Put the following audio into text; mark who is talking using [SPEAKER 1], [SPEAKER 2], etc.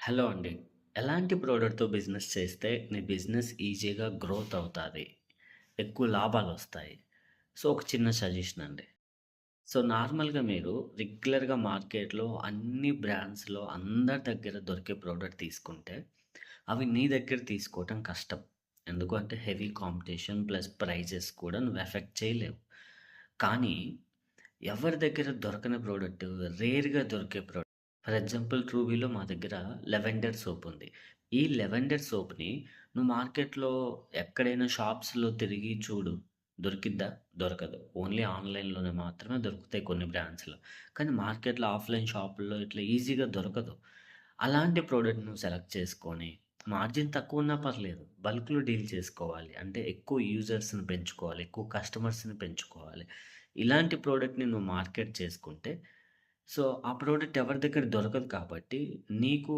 [SPEAKER 1] Hello అండి. ఎలాంటి ప్రోడక్ట్‌తో business చేస్తే నీ బిజినెస్ ఈజీగా గ్రోత్ అవుతాది? ఎక్కువ లాభాలొస్తాయి? సో, ఒక చిన్న సజెషన్ అండి. సో, నార్మల్‌గా మీరు రెగ్యులర్‌గా మార్కెట్‌లో అన్ని బ్రాండ్స్‌లో అందరి దగ్గర దొరికే ప్రోడక్ట్ తీసుకుంటే, అవి నీ దగ్గర తీసుకోవటం కష్టం. ఎందుకు అంటే హెవీ కాంపిటీషన్ ప్లస్ ప్రైజెస్ కూడా నువ్వు ఎఫెక్ట్ చేయలేవు. కానీ ఎవరి దగ్గర దొరకని ప్రోడక్ట్, రేర్‌గా దొరికే ప్రోడక్ట్. ఫర్ ఎగ్జాంపుల్ 'ట్రూవీలో' మా దగ్గర లెవెండర్ సోప్ ఉంది. ఈ లెవెండర్ సోప్‌ని నువ్వు మార్కెట్‌లో ఎక్కడైనా షాప్స్‌లో తిరిగి చూడు. దొరికిద్దా? దొరకదు. ఓన్లీ ఆన్‌లైన్‌లోనే మాత్రమే దొరుకుతాయి కొన్ని బ్రాండ్స్‌లో. కానీ మార్కెట్‌లో ఆఫ్‌లైన్ షాపుల్లో ఇట్లా ఈజీగా దొరకదు. అలాంటి ప్రోడక్ట్ నువ్వు సెలెక్ట్ చేసుకొని, మార్జిన్ తక్కువున్నా పర్లేదు. బల్క్‌లో డీల్ చేసుకోవాలి. అంటే ఎక్కువ యూజర్స్‌ని పెంచుకోవాలి. ఎక్కువ కస్టమర్స్‌ని పెంచుకోవాలి. ఇలాంటి ప్రోడక్ట్‌ని నువ్వు మార్కెట్ చేసుకుంటే, సో, ఆ ప్రోడక్ట్ ఎవరి దగ్గర దొరకదు కాబట్టి, నీకు